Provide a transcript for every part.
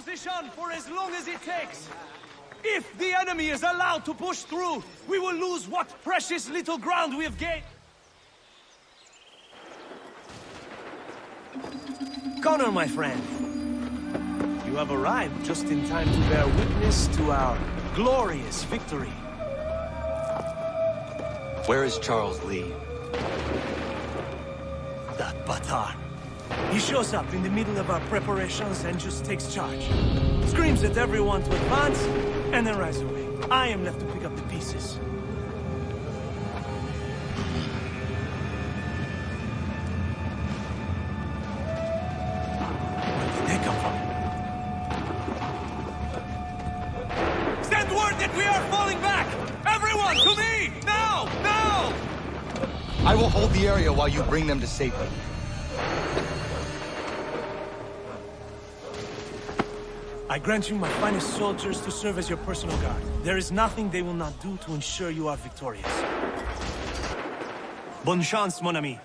position for as long as it takes. If the enemy is allowed to push through, we will lose what precious little ground we have gained. Connor, my friend, you have arrived just in time to bear witness to our glorious victory. Where is Charles Lee? That Batar. He shows up in the middle of our preparations and just takes charge. Screams at everyone to advance, and then rides away. I am left to pick up the pieces. Where did they come from? Send word that we are falling back! Everyone, to me! Now! Now! I will hold the area while you bring them to safety. I grant you my finest soldiers to serve as your personal guard. There is nothing they will not do to ensure you are victorious. Bonne chance, mon ami.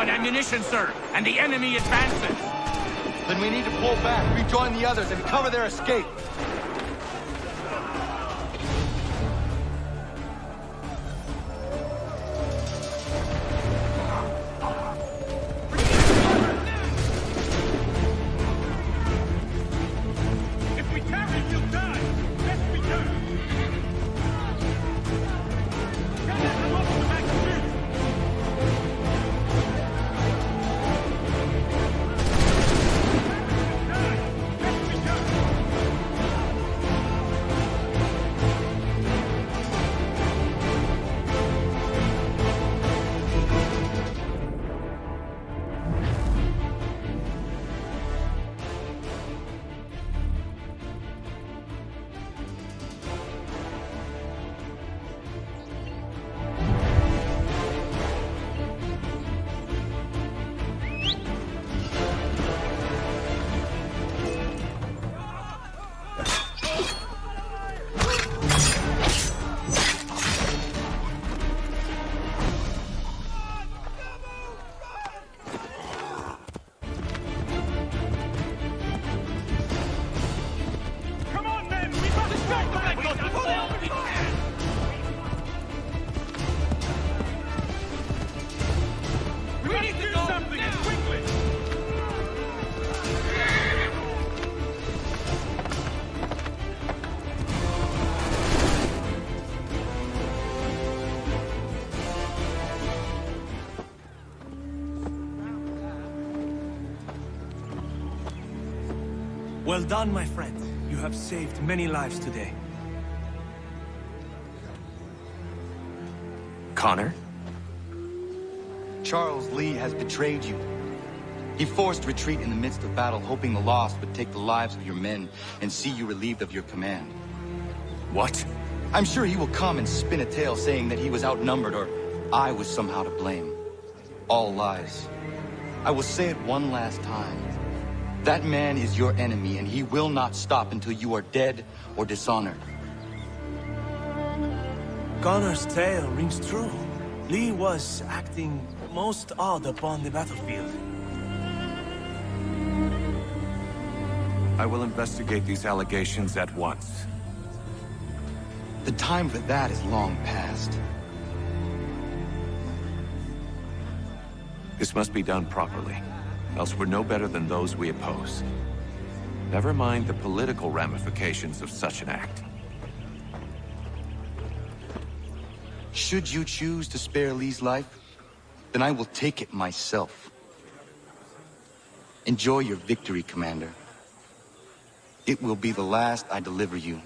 Ammunition, sir, and the enemy advances. Then we need to pull back, rejoin the others, and cover their escape. Well done, my friend. You have saved many lives today. Connor? Charles Lee has betrayed you. He forced retreat in the midst of battle, hoping the loss would take the lives of your men and see you relieved of your command. What? I'm sure he will come and spin a tale saying that he was outnumbered or I was somehow to blame. All lies. I will say it one last time. That man is your enemy, and he will not stop until you are dead or dishonored. Connor's tale rings true. Lee was acting most odd upon the battlefield. I will investigate these allegations at once. The time for that is long past. This must be done properly, else we're no better than those we oppose. Never mind the political ramifications of such an act. Should you choose to spare Lee's life, then I will take it myself. Enjoy your victory, Commander. It will be the last I deliver you.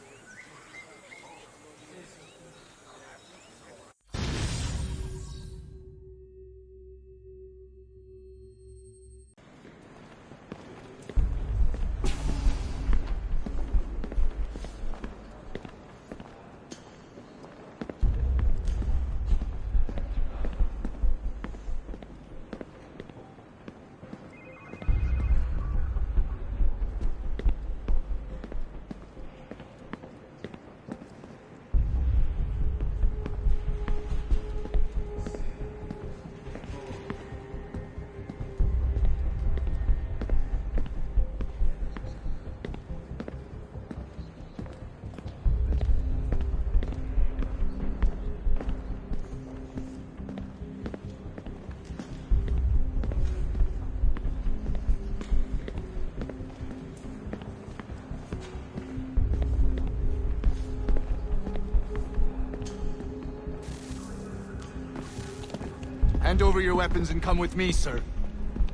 Hand over your weapons and come with me, sir.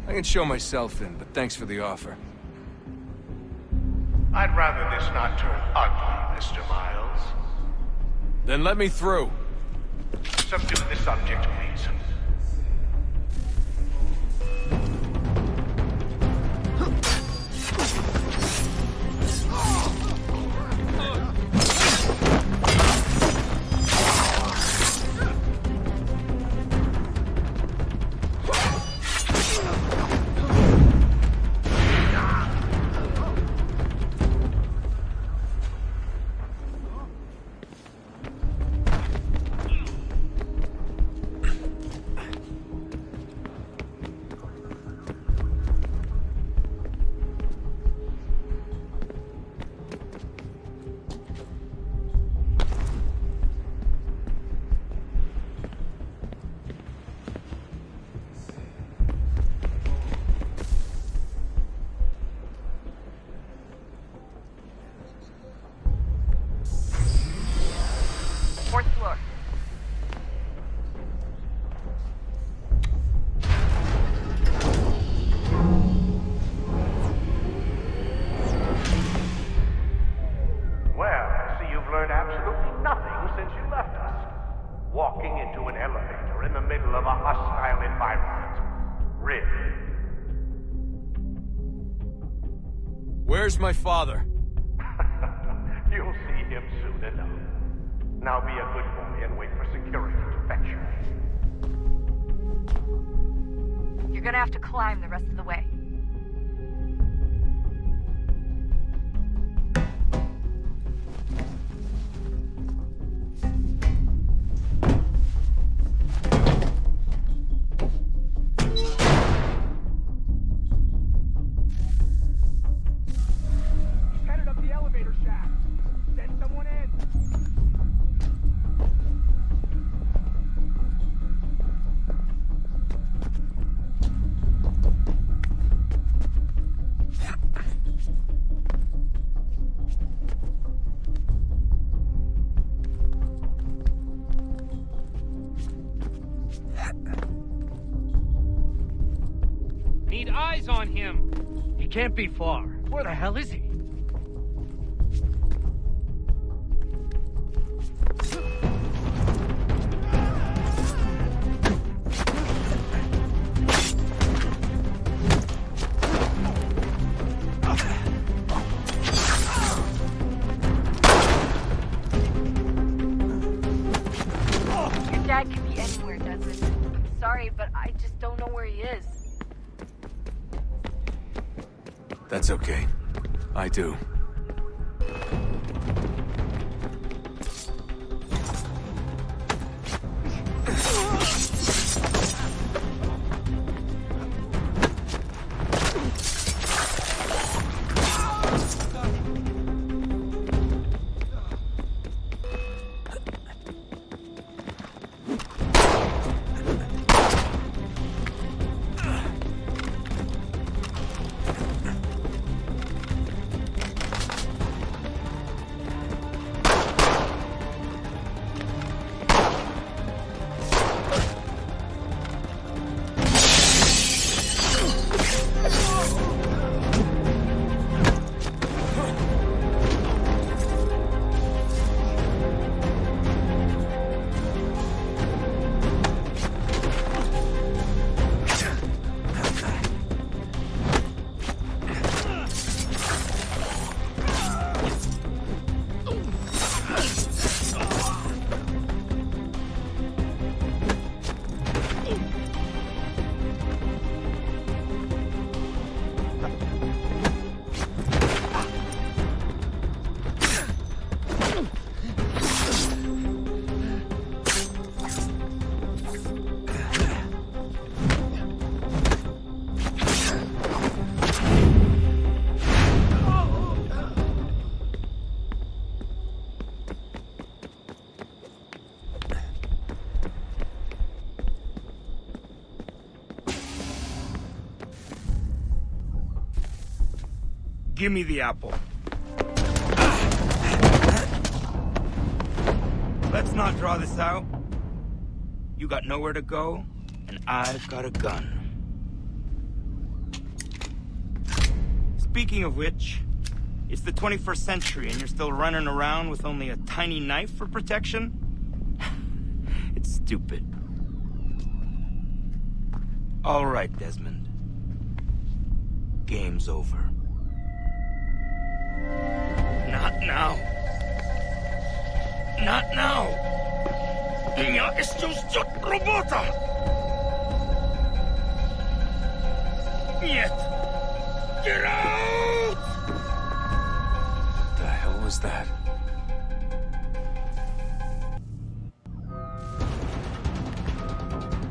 I can show myself in, but thanks for the offer. I'd rather this not turn ugly, Mr. Miles. Then let me through. Subdue the subject, please. Where's my father? You'll see him soon enough. Now be a good boy and wait for security to fetch you. You're gonna have to climb the rest of the way. Need eyes on him. He can't be far. Where the hell is he? That's okay. I do. Give me the apple. Let's not draw this out. You got nowhere to go, and I've got a gun. Speaking of which, it's the 21st century and you're still running around with only a tiny knife for protection? It's stupid. All right, Desmond. Game's over. Not now. Not now. Я еще ждет работа. Нет. Get out! What the hell was that?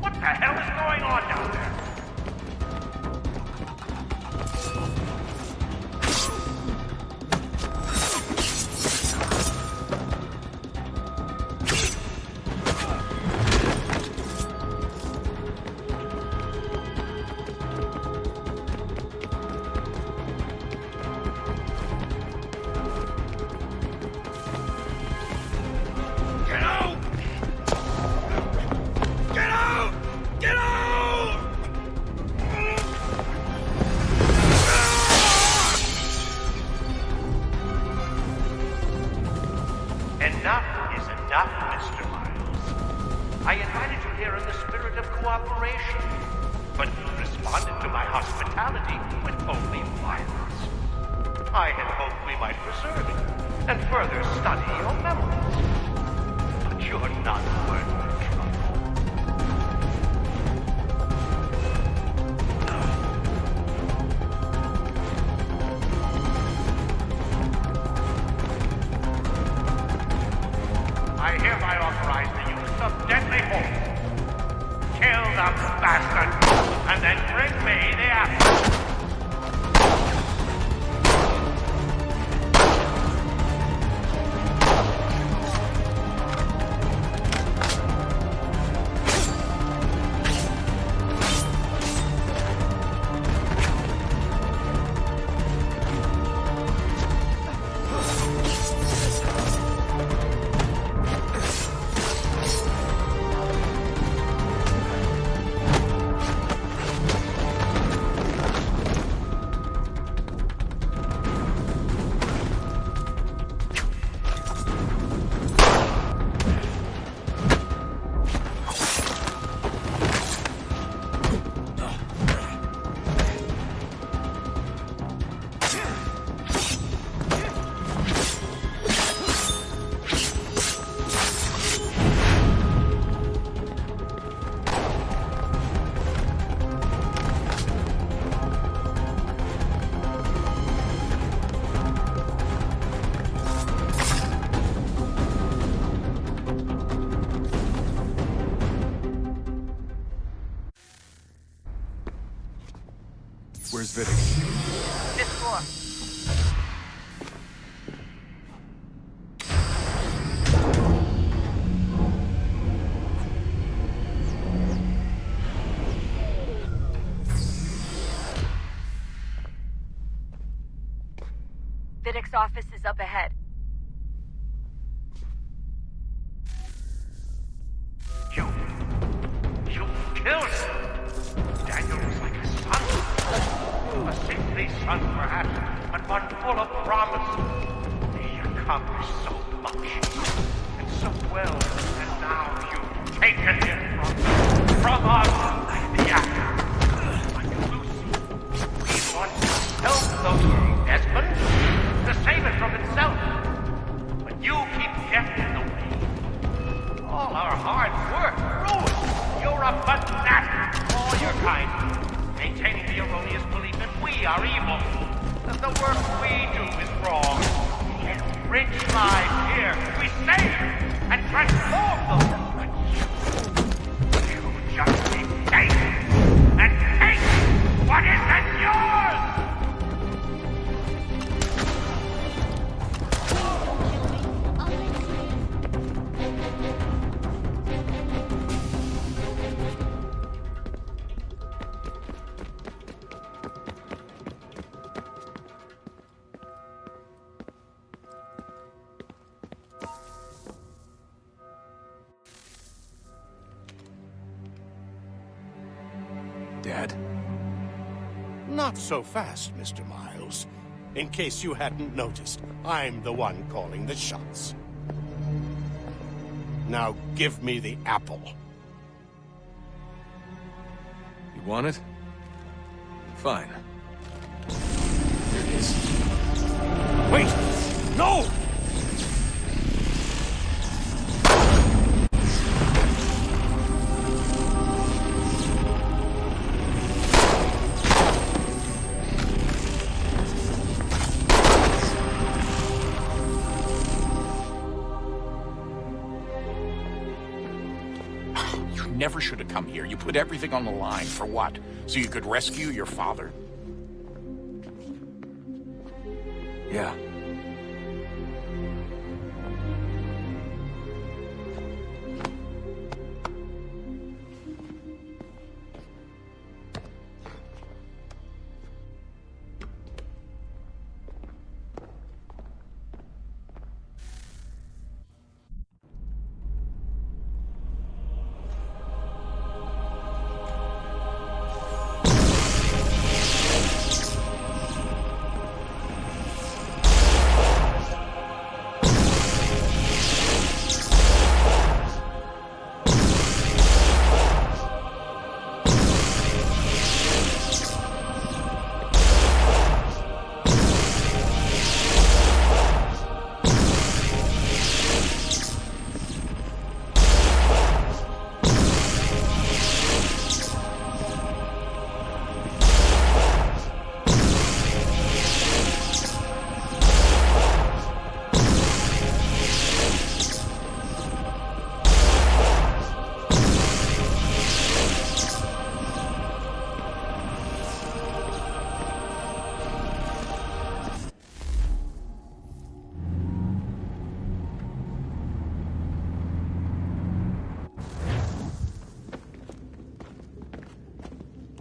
What the hell is going on down there? Fifth floor. Vidic's office is up ahead. You killed him! Daniel was like a son. A saintly son, perhaps, but one full of promise. He accomplished so much, and so well, and now you've taken him from us. Yeah. Like Lucy, we want to help the world, Desmond, to save it from itself. But you keep getting in the way. All our hard work ruined. You're a fanatic, all your kind, maintaining the erroneous belief that we are evil, that the work we do is wrong. Enrich lives here, we save and transform them. But you just take and take what isn't yours! Dad? Not so fast, Mr. Miles. In case you hadn't noticed, I'm the one calling the shots. Now give me the apple. You want it? Fine. Here it is. Wait! No! Never should have come here. You put everything on the line. For what? So you could rescue your father? Yeah.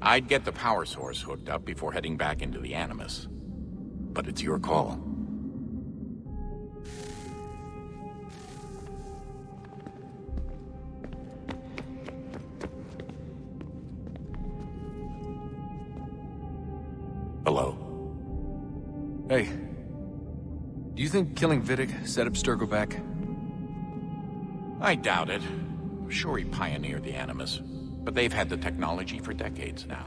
I'd get the power source hooked up before heading back into the Animus. But it's your call. Hello? Hey. Do you think killing Vidic set up Sturgo back? I doubt it. Sure, he pioneered the Animus. But they've had the technology for decades now.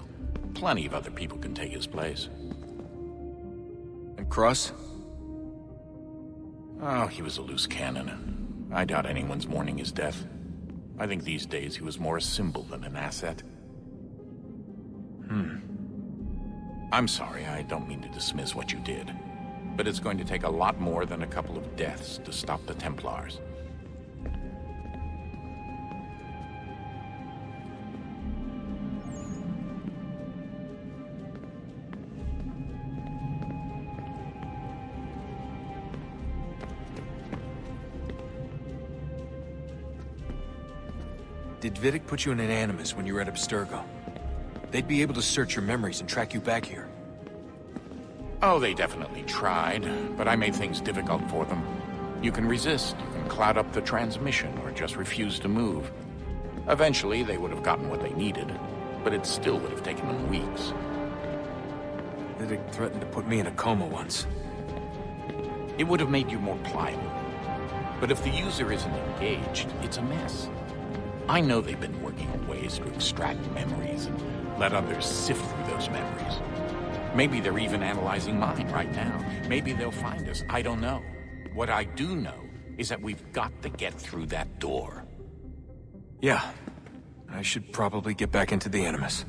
Plenty of other people can take his place. And Cross? Oh, he was a loose cannon. I doubt anyone's mourning his death. I think these days he was more a symbol than an asset. I'm sorry, I don't mean to dismiss what you did. But it's going to take a lot more than a couple of deaths to stop the Templars. Did Vidic put you in an animus when you were at Abstergo? They'd be able to search your memories and track you back here. Oh, they definitely tried, but I made things difficult for them. You can resist, you can cloud up the transmission, or just refuse to move. Eventually, they would have gotten what they needed, but it still would have taken them weeks. Vidic threatened to put me in a coma once. It would have made you more pliable. But if the user isn't engaged, it's a mess. I know they've been working on ways to extract memories and let others sift through those memories. Maybe they're even analyzing mine right now. Maybe they'll find us. I don't know. What I do know is that we've got to get through that door. Yeah. I should probably get back into the Animus.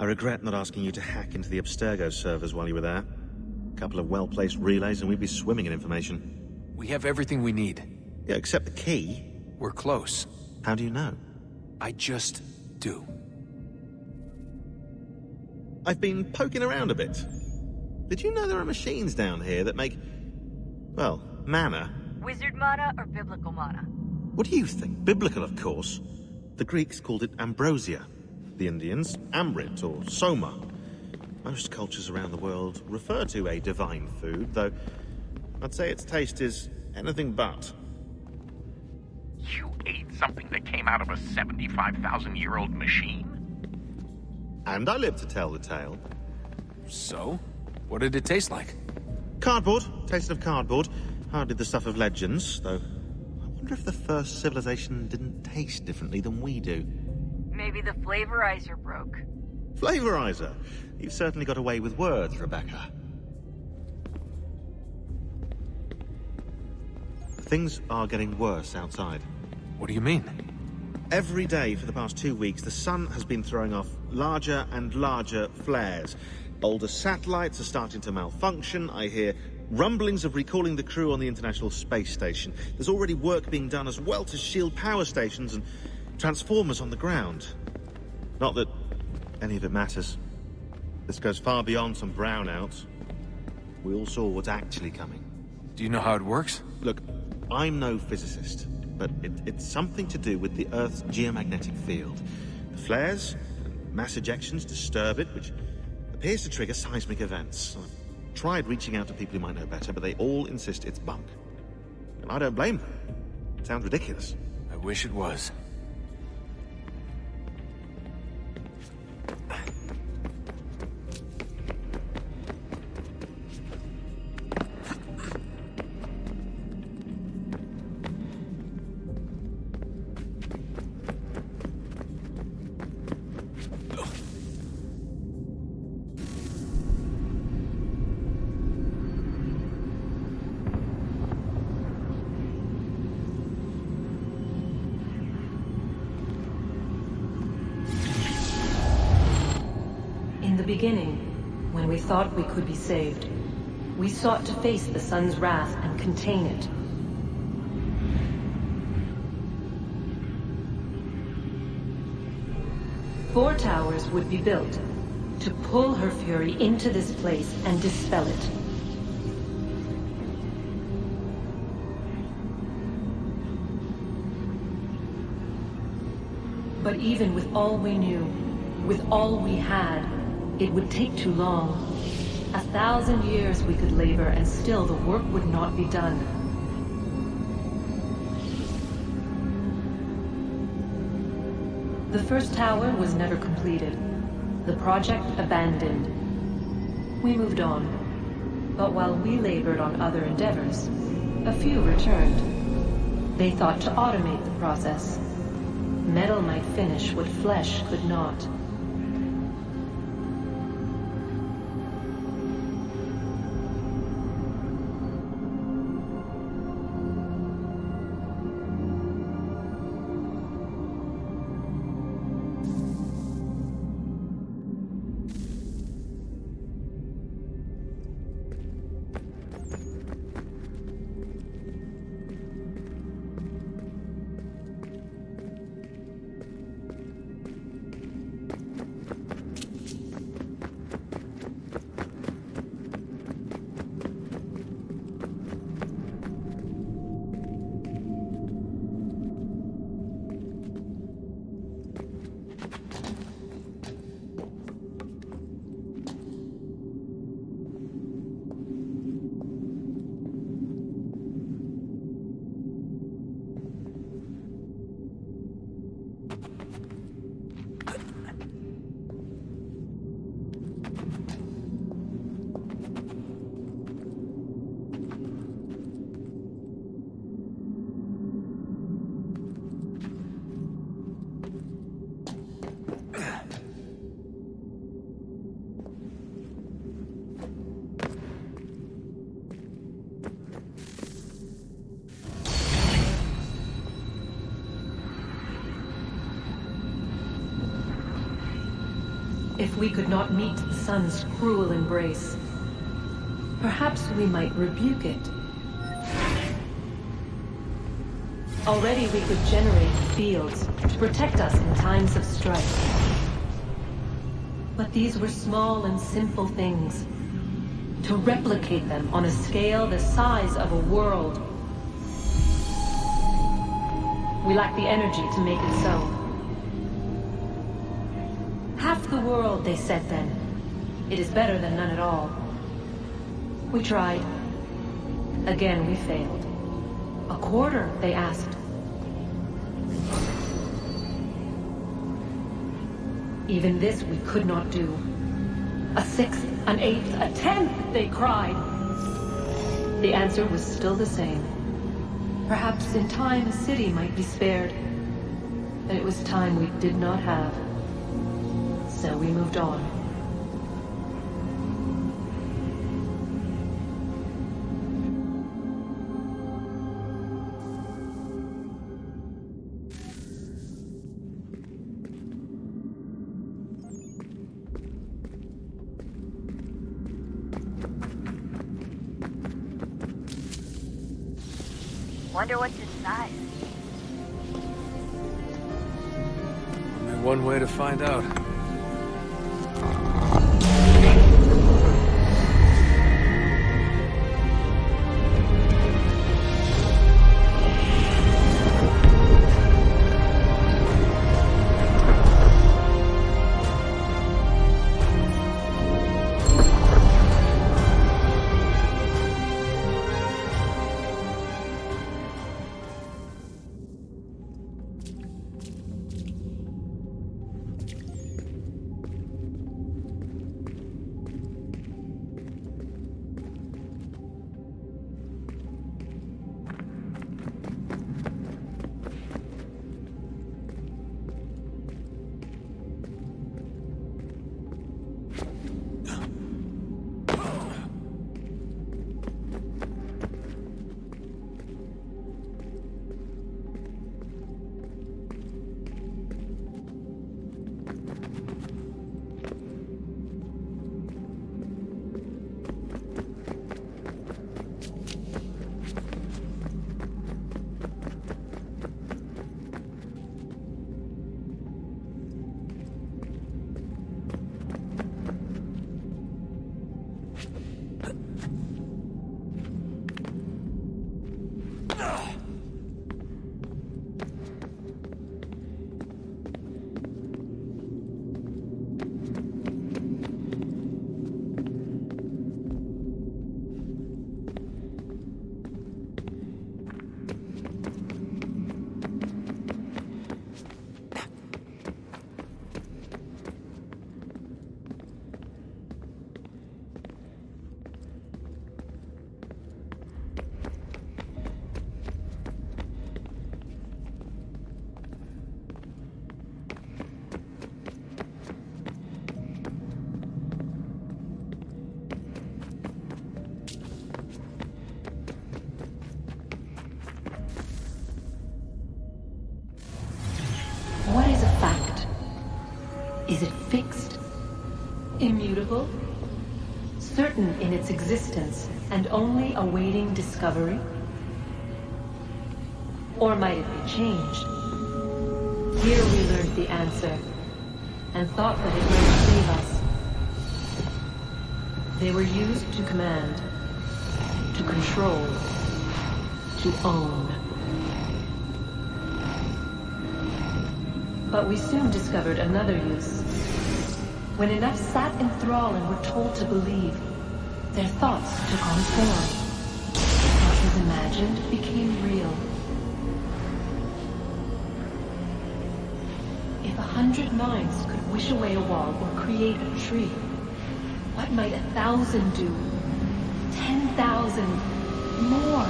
I regret not asking you to hack into the Abstergo servers while you were there. A couple of well-placed relays and we'd be swimming in information. We have everything we need. Yeah, except the key. We're close. How do you know? I just do. I've been poking around a bit. Did you know there are machines down here that make, well, mana? Wizard mana or biblical mana? What do you think? Biblical, of course. The Greeks called it ambrosia. The Indians, amrit or soma. Most cultures around the world refer to a divine food, though I'd say its taste is anything but. You ate something that came out of a 75,000-year-old machine? And I live to tell the tale. So? What did it taste like? Cardboard. Tasted of cardboard. Hardly the stuff of legends, though. I wonder if the first civilization didn't taste differently than we do. Maybe the flavorizer broke. Flavorizer? You've certainly got away with words, Rebecca. Things are getting worse outside. What do you mean? Every day for the past 2 weeks, the sun has been throwing off larger and larger flares. Older satellites are starting to malfunction. I hear rumblings of recalling the crew on the International Space Station. There's already work being done as well to shield power stations and transformers on the ground. Not that any of it matters. This goes far beyond some brownouts. We all saw what's actually coming. Do you know how it works? Look, I'm no physicist, but it's something to do with the Earth's geomagnetic field. The flares and mass ejections disturb it, which appears to trigger seismic events. I've tried reaching out to people who might know better, but they all insist it's bunk. And I don't blame them. It sounds ridiculous. I wish it was. Beginning, when we thought we could be saved, we sought to face the sun's wrath and contain it. Four towers would be built to pull her fury into this place and dispel it. But even with all we knew, with all we had, it would take too long. 1,000 years we could labor and still the work would not be done. The first tower was never completed. The project abandoned. We moved on. But while we labored on other endeavors, a few returned. They thought to automate the process. Metal might finish what flesh could not. If we could not meet the sun's cruel embrace, perhaps we might rebuke it. Already we could generate fields to protect us in times of strife. But these were small and simple things. To replicate them on a scale the size of a world, we lack the energy to make it so. Half the world, they said then. It is better than none at all. We tried. Again, we failed. A quarter, they asked. Even this we could not do. A sixth, an eighth, a tenth, they cried. The answer was still the same. Perhaps in time a city might be spared. But it was time we did not have. So we moved on. Wonder what's inside. Only one way to find out. Is it fixed? Immutable? Certain in its existence and only awaiting discovery? Or might it be changed? Here we learned the answer and thought that it might save us. They were used to command, to control, to own. But we soon discovered another use. When enough sat in thrall and were told to believe, their thoughts took on form. What was imagined became real. If 100 minds could wish away a wall or create a tree, what might 1,000 do? 10,000 more?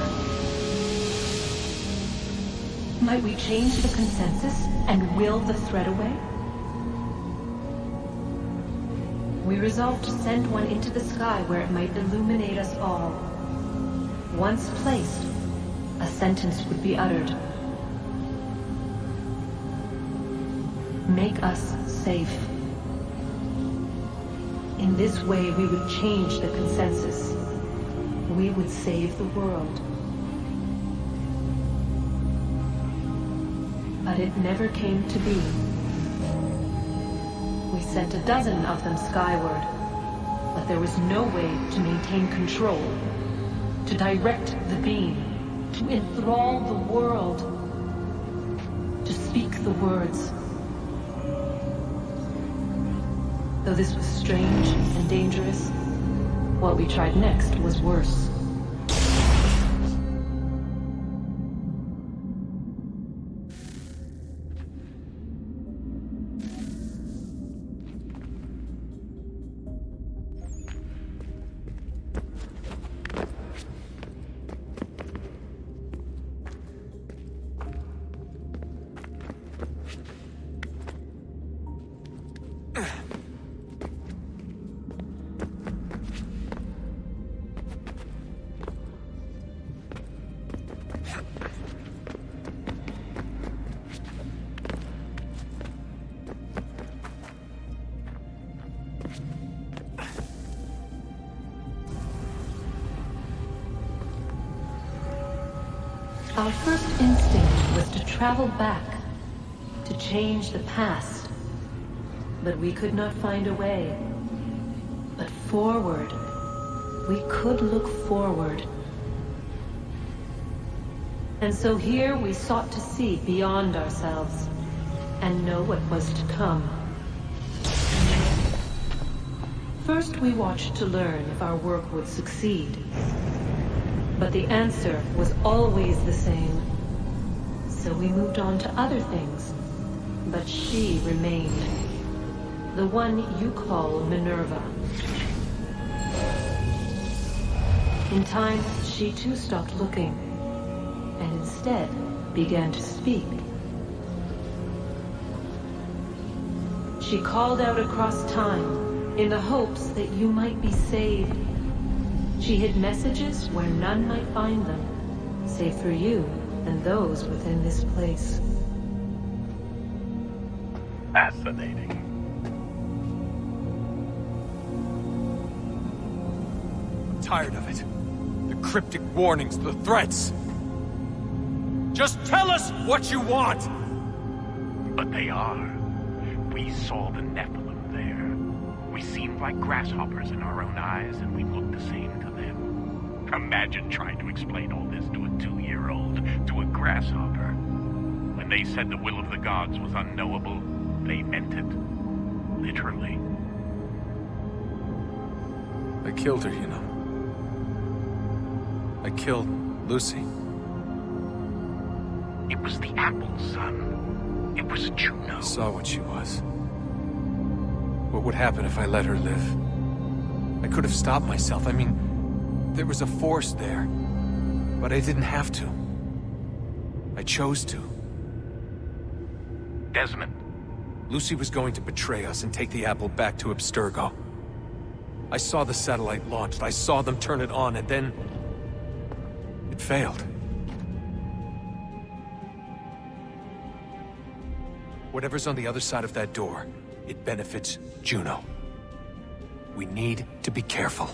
Might we change the consensus and will the threat away? We resolved to send one into the sky where it might illuminate us all. Once placed, a sentence would be uttered. Make us safe. In this way, we would change the consensus. We would save the world. But it never came to be. We sent a dozen of them skyward, but there was no way to maintain control, to direct the beam, to enthrall the world, to speak the words. Though this was strange and dangerous, what we tried next was worse. Our first instinct was to travel back, to change the past. But we could not find a way. But forward, we could look forward. And so here we sought to see beyond ourselves and know what was to come. First, we watched to learn if our work would succeed. But the answer was always the same. So we moved on to other things. But she remained. The one you call Minerva. In time, she too stopped looking, and instead began to speak. She called out across time, in the hopes that you might be saved. She hid messages where none might find them, save for you and those within this place. Fascinating. I'm tired of it. The cryptic warnings, the threats. Just tell us what you want! But they are. We saw the Nephilim there. We seemed like grasshoppers in our own eyes, and we looked the same to them. Imagine trying to explain all this to a 2-year-old, to a grasshopper. When they said the will of the gods was unknowable, they meant it. Literally. I killed her, you know. I killed Lucy. It was the apple, son. It was Juno. I saw what she was. What would happen if I let her live? I could have stopped myself. I mean, there was a force there. But I didn't have to. I chose to. Desmond. Lucy was going to betray us and take the apple back to Abstergo. I saw the satellite launched. I saw them turn it on, and then... it failed. Whatever's on the other side of that door, it benefits Juno. We need to be careful.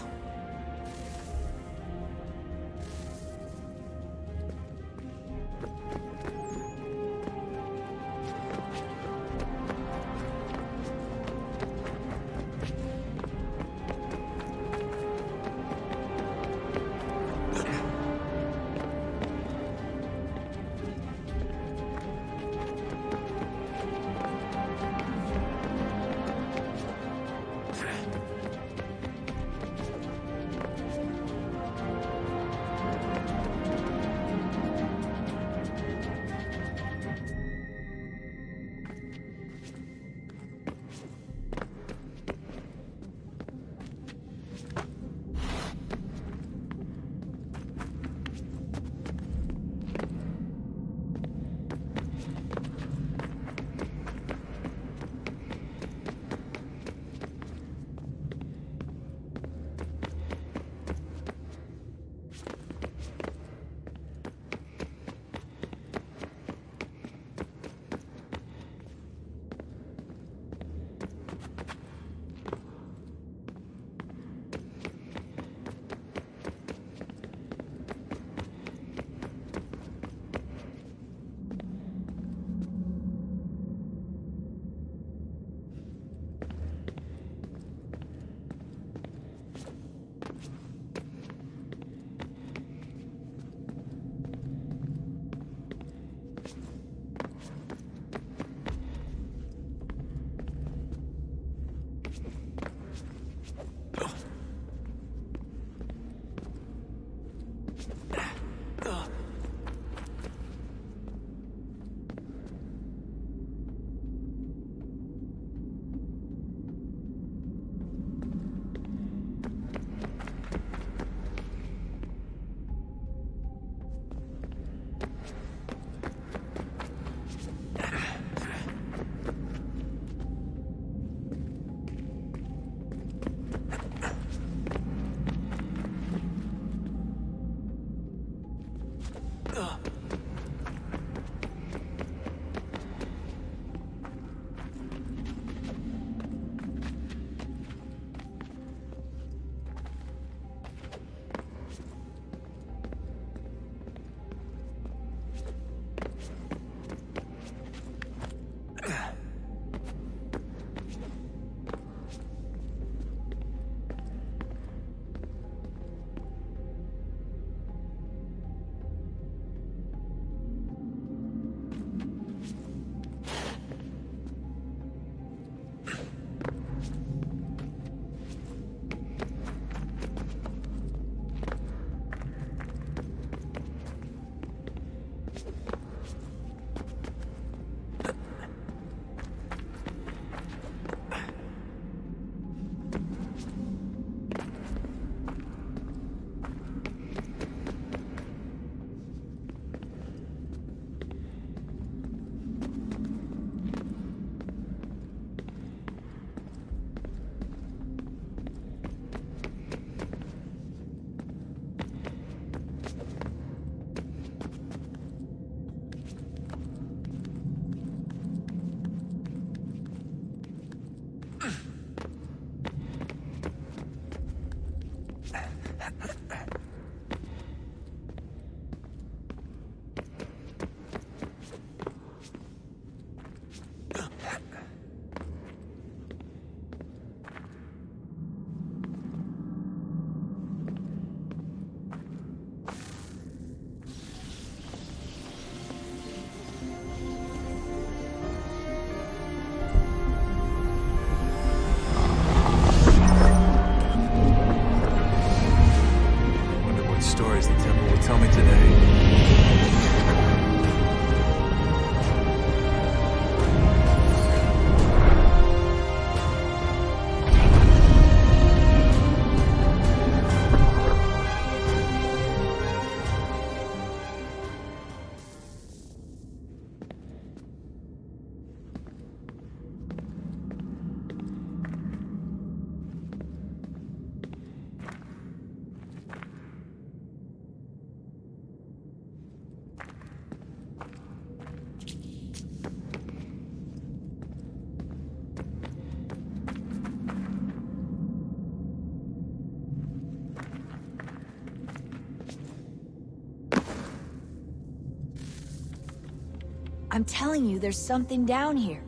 I'm telling you, there's something down here.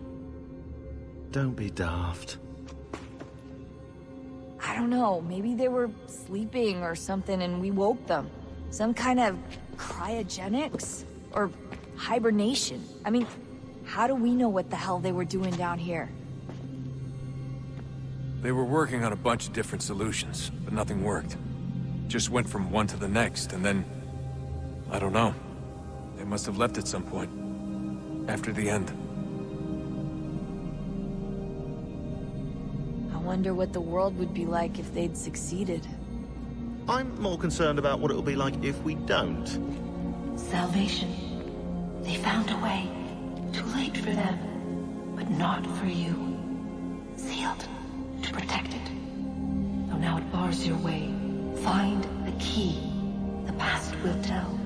Don't be daft. I don't know, maybe they were sleeping or something and we woke them. Some kind of cryogenics? Or hibernation? I mean, how do we know what the hell they were doing down here? They were working on a bunch of different solutions, but nothing worked. Just went from one to the next, and then... I don't know. They must have left at some point. After the end. I wonder what the world would be like if they'd succeeded. I'm more concerned about what it'll be like if we don't. Salvation. They found a way. Too late for them, but not for you. Sealed to protect it. Though now it bars your way. Find the key. The past will tell.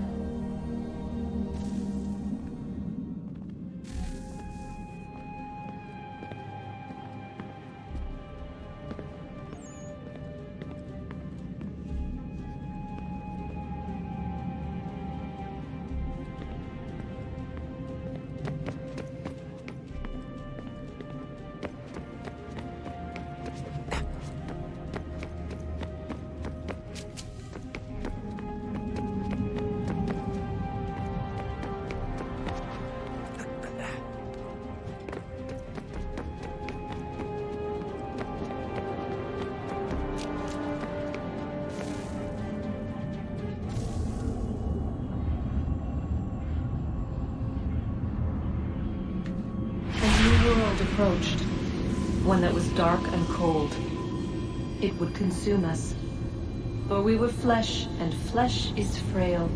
Approached. One that was dark and cold. It would consume us. For we were flesh, and flesh is frail.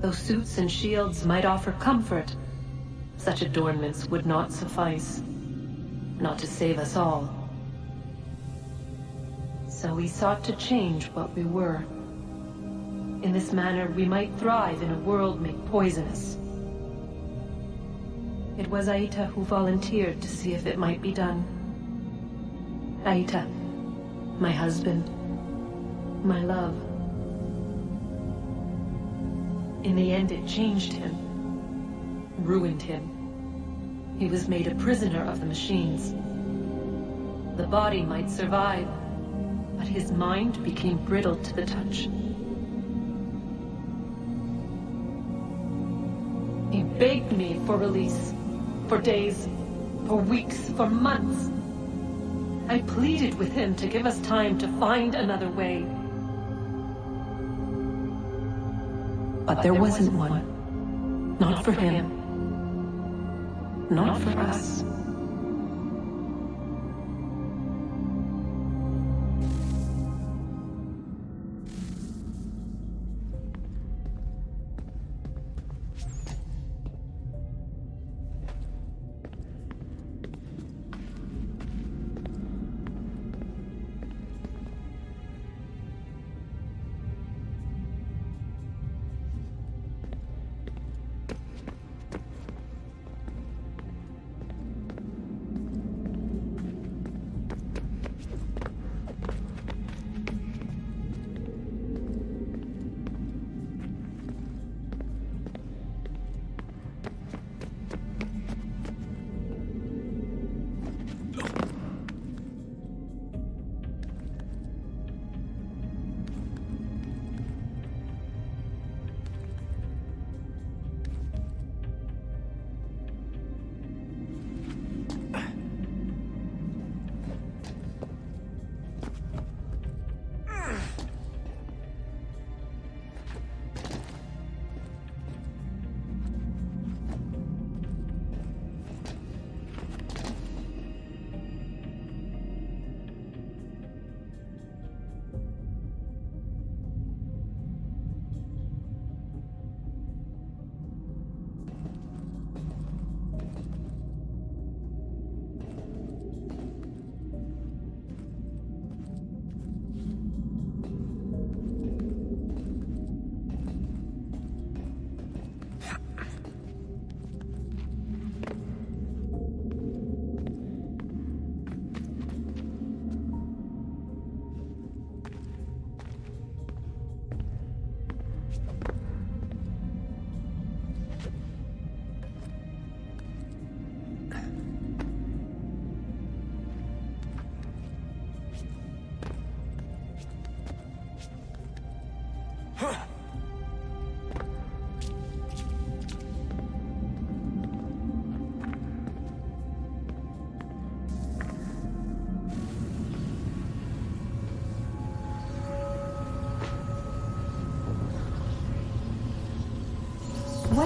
Though suits and shields might offer comfort, such adornments would not suffice. Not to save us all. So we sought to change what we were. In this manner, we might thrive in a world made poisonous. It was Aita who volunteered to see if it might be done. Aita, my husband, my love. In the end, it changed him, ruined him. He was made a prisoner of the machines. The body might survive, but his mind became brittle to the touch. He begged me for release. For days, for weeks, for months. I pleaded with him to give us time to find another way. But there wasn't one. Not for him. Not for us.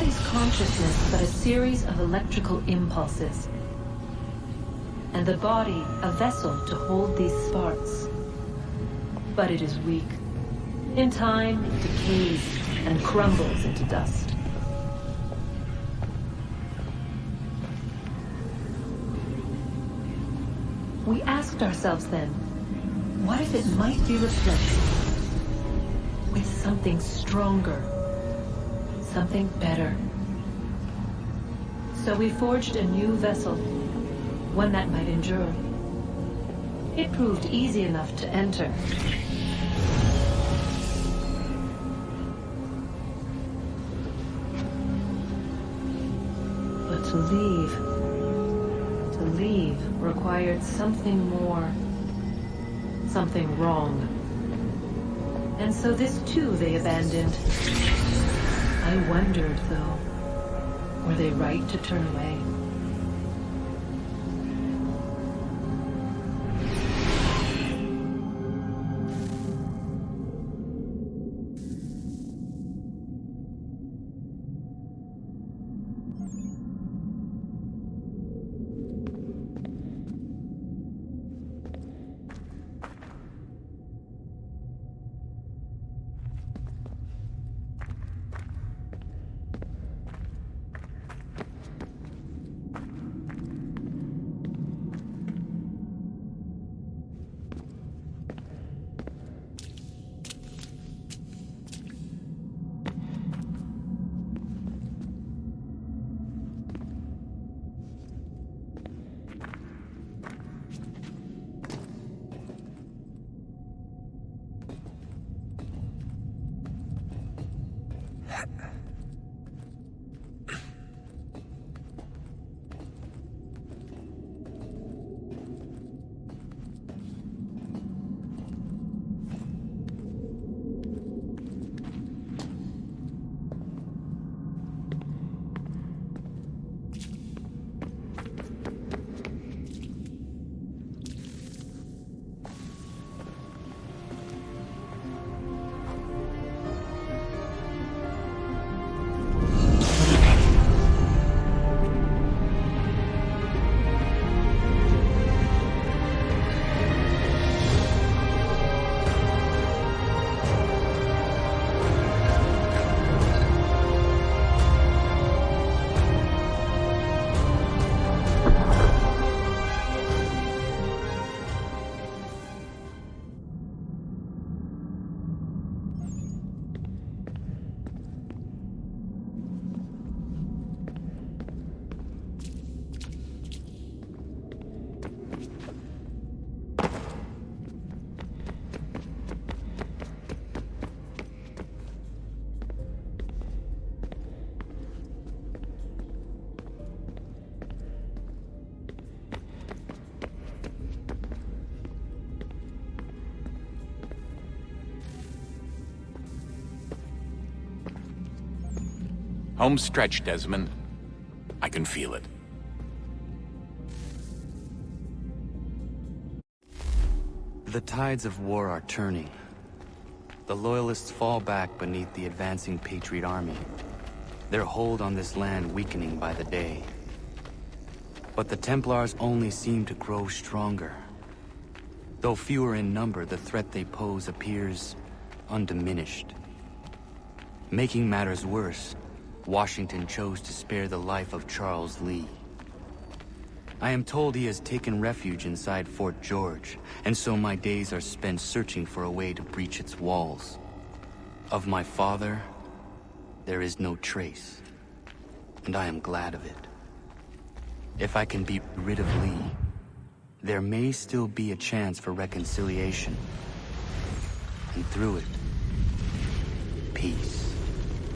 body's consciousness but a series of electrical impulses, and the body a vessel to hold these sparks. But it is weak. In time, it decays and crumbles into dust. We asked ourselves then, what if it might be replaced with something stronger, something better? So we forged a new vessel, one that might endure. It proved easy enough to enter. But to leave required something more, something wrong. And so this too they abandoned. I wondered, though, were they right to turn away? Home stretch, Desmond. I can feel it. The tides of war are turning. The Loyalists fall back beneath the advancing Patriot army, their hold on this land weakening by the day. But the Templars only seem to grow stronger. Though fewer in number, the threat they pose appears undiminished. Making matters worse, Washington chose to spare the life of Charles Lee. I am told he has taken refuge inside Fort George, and so my days are spent searching for a way to breach its walls. Of my father, there is no trace, and I am glad of it. If I can be rid of Lee, there may still be a chance for reconciliation. And through it, peace.